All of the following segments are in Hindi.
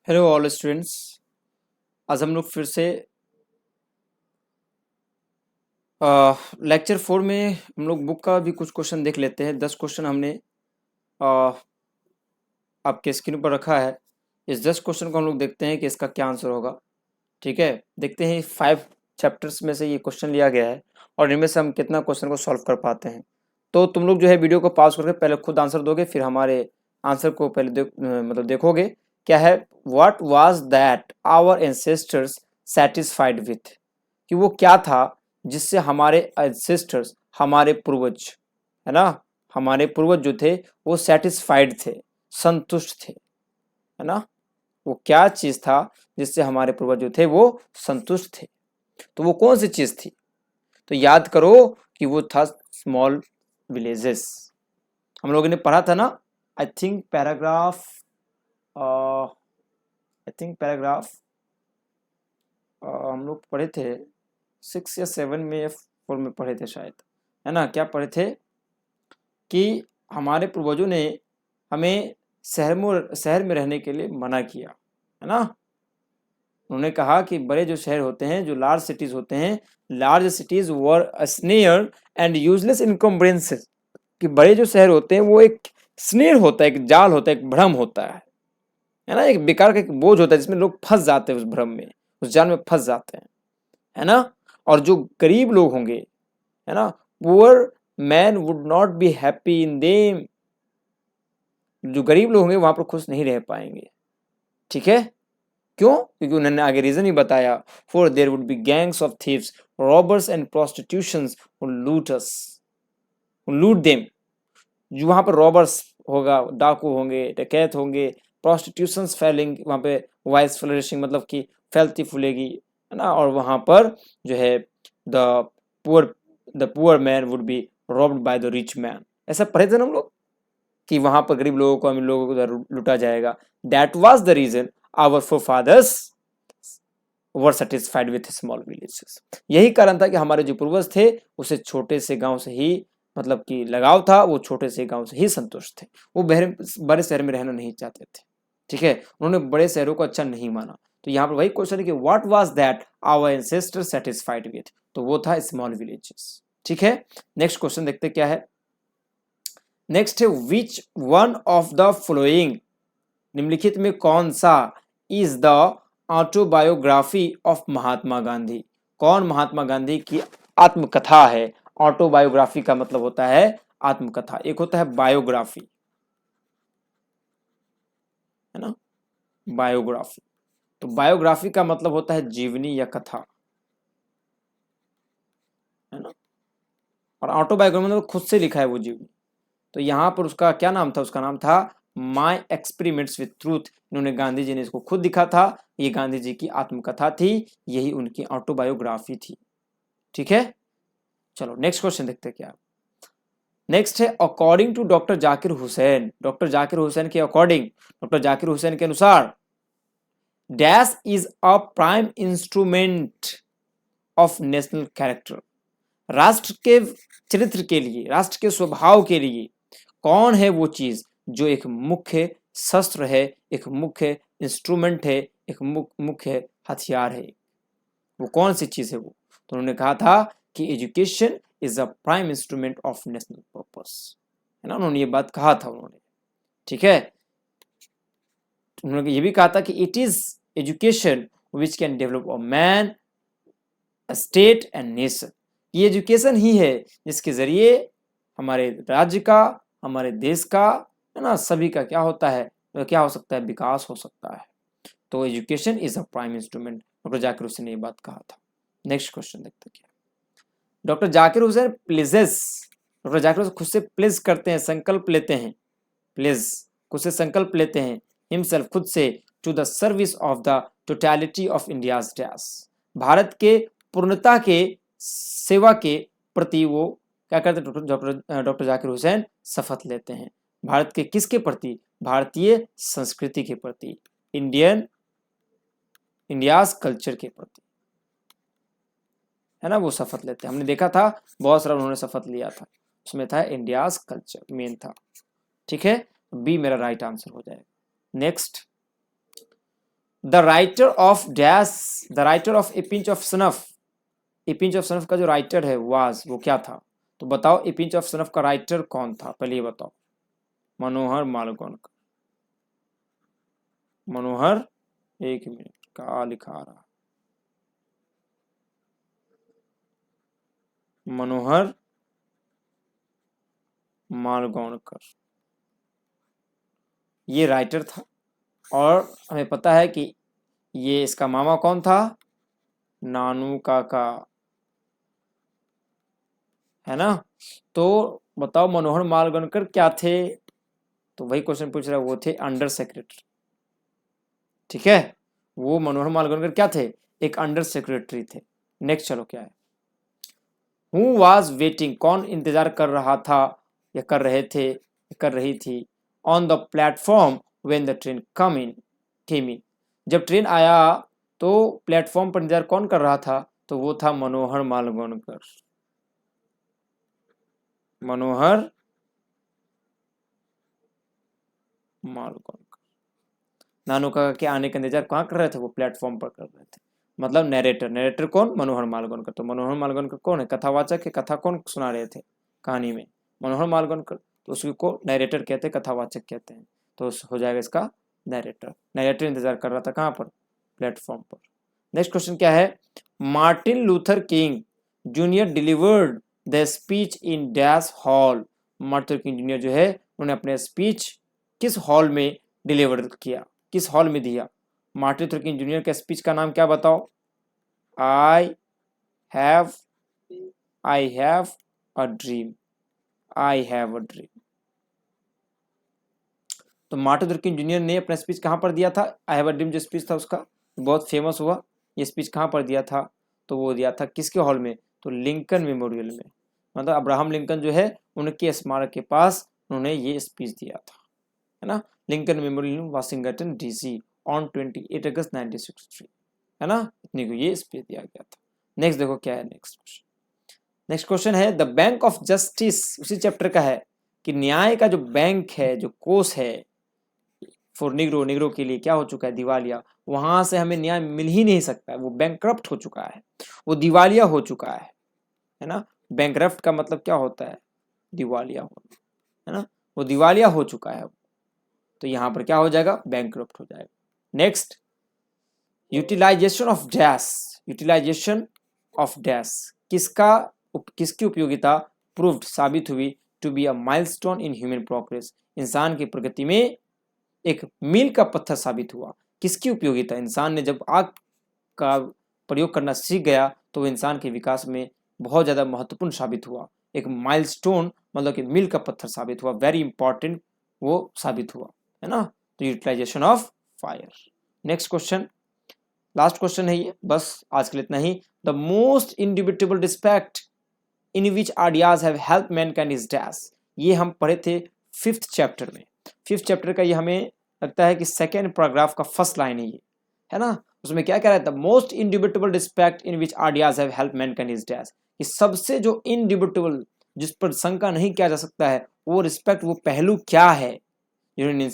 Hello all students. आज हम लोग फिर से लेक्चर 4 में हम लोग बुक का भी कुछ क्वेश्चन देख लेते हैं। 10 क्वेश्चन हमने अ, आपके स्क्रीन पर रखा है। इस 10 क्वेश्चन को हम लोग देखते हैं कि इसका क्या आंसर होगा। ठीक है, देखते हैं 5 चैप्टर्स में से ये क्वेश्चन लिया गया है और इनमें से हम कितना क्वेश्चन को सॉल्व कर पाते हैं। तो तुम लोग जो है वीडियो को पॉज करके पहले खुद आंसर दोगे, फिर हमारे आंसर को पहले मतलब देखोगे। क्या है, what was that our ancestors satisfied with, कि वो क्या था जिससे हमारे एंसेस्टर्स, हमारे पूर्वज, है ना, हमारे पूर्वज जो थे वो सेटिस्फाइड थे, संतुष्ट थे, है ना। वो क्या चीज था जिससे हमारे पूर्वज जो थे वो संतुष्ट थे। तो वो कौन सी चीज थी? तो याद करो कि वो था स्मॉल विलेजेस। हम लोगों ने पढ़ा था ना, आई थिंक पैराग्राफ हम लोग पढ़े थे 6 या 7 में या 4 में पढ़े थे शायद, है ना। क्या पढ़े थे कि हमारे पूर्वजों ने हमें शहर में रहने के लिए मना किया, है ना। उन्होंने कहा कि बड़े जो शहर होते हैं, जो लार्ज सिटीज होते हैं, large cities were a snare and useless encumbrances, कि बड़े जो शहर होते हैं वो एक स्नेर होता है, एक जाल होता है, एक भ्रम होता है ना, एक बेकार का एक बोझ होता है जिसमें लोग फंस जाते हैं, उस भ्रम में, उस जाल में फंस जाते हैं, है ना। और जो गरीब लोग होंगे, है ना, poor man would not be happy in them, जो गरीब लोग होंगे वहां पर खुश नहीं रह पाएंगे। ठीक है, क्यों? क्योंकि उन्होंने आगे रीजन ही बताया, for there would be gangs of thieves, robbers and prostitutions who loot us, who loot them। जो वहां पर रॉबर्स होगा, डाकू होंगे, डकैत होंगे, प्रोस्टिट्यूशंस फैलेंगे वहां पे, वाइस फ्लरिशिंग मतलब कि फैलती फूलेगी, है ना। और वहां पर जो है the poor the poor man would be robbed by the rich man. ऐसा पढ़े थे ना हम लोग कि वहां पर गरीब लोगों को, अमीर लोगों को लूटा जाएगा। That was the reason our forefathers were satisfied with small villages. यही कारण था कि हमारे जो पूर्वज थे उसे छोटे से गांव से ही मतलब कि लगाव था, वो छोटे से गांव से ही संतुष्ट थे। वो बड़े शहर में रहना नहीं चाहते थे। ठीक है, उन्होंने बड़े शहरों को अच्छा नहीं माना। तो यहाँ पर वही क्वेश्चन है कि what was that our ancestor satisfied with, तो वो था स्मॉल विलेजेस। ठीक है, नेक्स्ट क्वेश्चन देखते क्या है। नेक्स्ट है, which one of the flowing, निम्नलिखित में कौन सा, is the autobiography of Mahatma Gandhi, कौन महात्मा गांधी की आत्मकथा है। ऑटोबायोग्राफी का मतलब होता है आत्मकथा, एक होता है बायोग्राफी, है ना, बायोग्राफी। तो बायोग्राफी का मतलब होता है जीवनी या कथा, है ना। और ऑटोबायोग्राफी मतलब खुद से लिखा है वो जीवनी। तो यहाँ पर उसका क्या नाम था, उसका नाम था माई एक्सपेरिमेंट्स विथ ट्रूथ। इन्होंने, गांधी जी ने इसको खुद लिखा था, ये गांधी जी की आत्मकथा थी, यही उनकी ऑटोबायोग्राफी थी। ठीक है, चलो नेक्स्ट क्वेश्चन देखते हैं क्या। नेक्स्ट है, according to doctor Zakir Hussain, doctor Zakir Hussain के अकॉर्डिंग, डॉक्टर जाकिर हुसैन के अनुसार, dash is a prime instrument of national character, राष्ट्र के चरित्र के लिए, राष्ट्र के स्वभाव के लिए कौन है वो चीज जो एक मुख्य शस्त्र है, एक मुख्य इंस्ट्रूमेंट है, एक मुख्य हथियार है। वो कौन सी चीज है वो? तो उन्होंने कहा था कि education is a prime instrument of national purpose, है ना, उन्होंने ये बात कहा था उन्होंने। ठीक है, उन्होंने ये भी कहा था कि it is education which can develop a man, state and nation. ये एजुकेशन ही है जिसके जरिए हमारे राज्य का, हमारे देश का, है ना, सभी का क्या होता है, क्या हो सकता है, विकास हो सकता है। तो education is a prime instrument, doctor Zakir Hussain ने ये बात कहा था। नेक्स्ट क्वेश्चन देखते हैं। Doctor Zakir Hussain pledges, doctor Zakir Hussain खुद से प्लेज करते हैं, संकल्प लेते हैं, प्लेज खुद से संकल्प लेते हैं, हिमसेल्फ खुद से, to the service of the totality of India's dash, Bharat के पूर्णता के सेवा के प्रति वो क्या करते हैं, डॉक्टर जाकिर हुसैन शपथ लेते हैं। भारत के किसके प्रति? भारतीय संस्कृति के प्रति, इंडियाज कल्चर के प्रति, है ना, वो शपथ लेते हैं। हमने देखा था बहुत सारा उन्होंने शपथ लिया था, उसमें था इंडियाज कल्चर मेन था। ठीक है, बी मेरा राइट आंसर हो जाएगा। Next, the writer of dash, the writer of a pinch of snuff, a pinch of snuff का जो राइटर है वाज, वो क्या था? तो बताओ ए पिंच ऑफ सनफ का राइटर कौन था, पहले ये बताओ। मनोहर मालगोनकर। मनोहर, एक मिनट, क्या लिखा रहा, मनोहर मालगोनकर, ये राइटर था। और हमें पता है कि ये इसका मामा कौन था? नानू काका, है ना। तो बताओ मनोहर मालगोनकर क्या थे? तो वही क्वेश्चन पूछ रहा है, वो थे अंडर सेक्रेटरी। ठीक है, वो मनोहर मालगोनकर क्या थे? एक अंडर सेक्रेटरी थे। नेक्स्ट चलो क्या है, हु वाज वेटिंग, कौन इंतजार कर रहा था या कर रहे थे, कर रही थी, on the platform when the train came in, जब ट्रेन आया तो प्लेटफॉर्म पर इंतजार कौन कर रहा था? तो वो था मनोहर मालगोनकर। मनोहर मालगोनकर। नानू काका के आने का इंतजार कहाँ कर रहे थे? वो प्लेटफॉर्म पर कर रहे थे। मतलब नरेटर, नरेटर कौन? मनोहर मालगोनकर। तो मनोहर मालगोनकर कौन है? कथावाचक है। कथा कौन सुना रहे थे कहानी में? मनोहर मालगोनकर। तो उसी को नरेटर कहते हैं, कथावाचक कहते हैं। तो हो जाएगा इसका नरेटर। नरेटर इंतजार कर रहा था कहाँ पर? प्लेटफॉर्म पर। नेक्स्ट क्वेश्चन क्या है, Martin Luther king junior delivered the speech in dash hall. Martin Luther king junior जो है, उन्होंने अपने स्पीच किस हॉल में डिलीवर किया, किस हॉल में दिया? मार्टिन लूथर किंग जूनियर का स्पीच का नाम क्या बताओ? I have a dream, I have a dream. तो मार्टिन लूथर किंग जूनियर ने अपना स्पीच कहाँ पर दिया था? आई हैव अ ड्रीम जो स्पीच था उसका बहुत फेमस हुआ, ये स्पीच कहाँ पर दिया था? तो वो दिया था किसके हॉल में? तो लिंकन मेमोरियल में। मतलब अब्राहम लिंकन जो है, उनके स्मारक के पास उन्होंने ये स्पीच दिया था, है ना। Lincoln memorial Washington DC on 28 अगस्त 1963, है ना। इतनी को ये स्पीच दिया गया था। नेक्स्ट देखो क्या है नेक्स्ट क्वेश्चन। नेक्स्ट क्वेश्चन है, द बैंक ऑफ जस्टिस, उसी चैप्टर का है कि न्याय का जो बैंक है, जो कोष है फॉर निग्रो, निग्रो के लिए क्या हो चुका है? दिवालिया। वहां से हमें न्याय मिल ही नहीं सकता है, वो बैंकरप्ट हो चुका है, वो दिवालिया हो चुका है ना। बैंकरप्ट का मतलब क्या होता है? दिवालिया होना, है ना। वो दिवालिया हो चुका है, तो यहां पर क्या हो जाएगा? बैंकरप्ट हो जाएगा। Next, utilization of dash, utilization of dash किसकी उपयोगिता प्रूव्ड, साबित हुई, to be a milestone in human progress, इंसान की प्रगति में एक मील का पत्थर साबित हुआ। किसकी उपयोगिता? इंसान ने जब आग का प्रयोग करना सीख गया तो वो इंसान के विकास में बहुत ज़्यादा महत्वपूर्ण साबित हुआ। एक माइलस्टोन मतलब कि मील का पत्थर साबित हुआ, वेरी इंपॉर्टेंट वो साबित हुआ, है ना। तो utilization of fire. Next question, last question है ये, बस आज के लिए इतना ही। The most indubitable respect in which ideas have help mankind is dash. ये हम पढ़े थे 5th चैप्टर में। 5th चैप्टर का ये हमें लगता है कि 2nd पैराग्राफ का फर्स्ट लाइन है ये, है ना। उसमें क्या कह रहा है? The most indubitable respect in which ideas have help mankind is dash. कि सबसे जो इंडिबिटेबल, जिस पर शंका नहीं किया जा सकता है, वो रिस्पेक्ट, वो पहलू क्या है जिन्होंने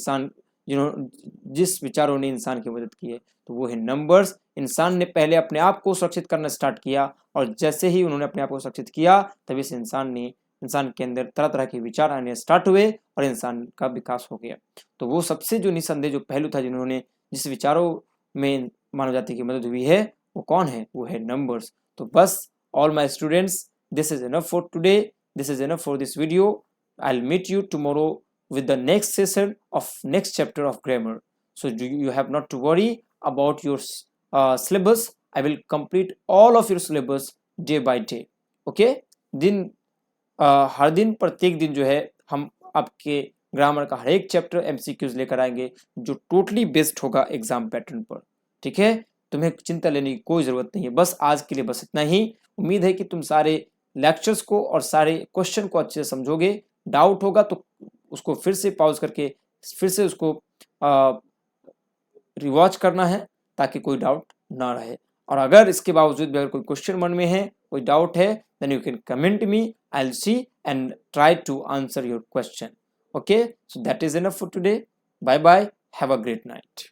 जिस विचारों ने इंसान की मदद की है? तो वो है नंबर्स। इंसान ने पहले अपने आप को सुरक्षित करना स्टार्ट किया, और जैसे ही उन्होंने अपने आप को सुरक्षित किया, तभी से इंसान के अंदर तरह तरह के विचार आने स्टार्ट हुए और इंसान का विकास हो गया। तो वो सबसे जो निसंदेह जो पहलू था, जिन्होंने जिस विचारों में मानव जाति की मदद हुई है, वो कौन है? वो है नंबर्स। तो बस all my students, this is enough for today, this is enough for this video. I will meet you tomorrow with the next session of next chapter of grammar. So you have not to worry about your syllabus. I will complete all of your syllabus day by day. Okay? हर दिन प्रत्येक दिन जो है हम आपके ग्रामर का हर एक चैप्टर MCQs लेकर आएंगे, जो टोटली बेस्ड होगा एग्जाम पैटर्न पर। ठीक है, तुम्हें चिंता लेने की कोई ज़रूरत नहीं है। बस आज के लिए बस इतना ही। उम्मीद है कि तुम सारे लेक्चर्स को और सारे क्वेश्चन को अच्छे से समझोगे। डाउट होगा तो उसको फिर से पॉज करके फिर से उसको रिवॉच करना है, ताकि कोई डाउट ना रहे। और अगर इसके बावजूद भी अगर कोई क्वेश्चन मन में है, कोई डाउट है, then you can comment me, I will see and try to answer your question. Okay, so that is enough for today. Bye bye, have a great night.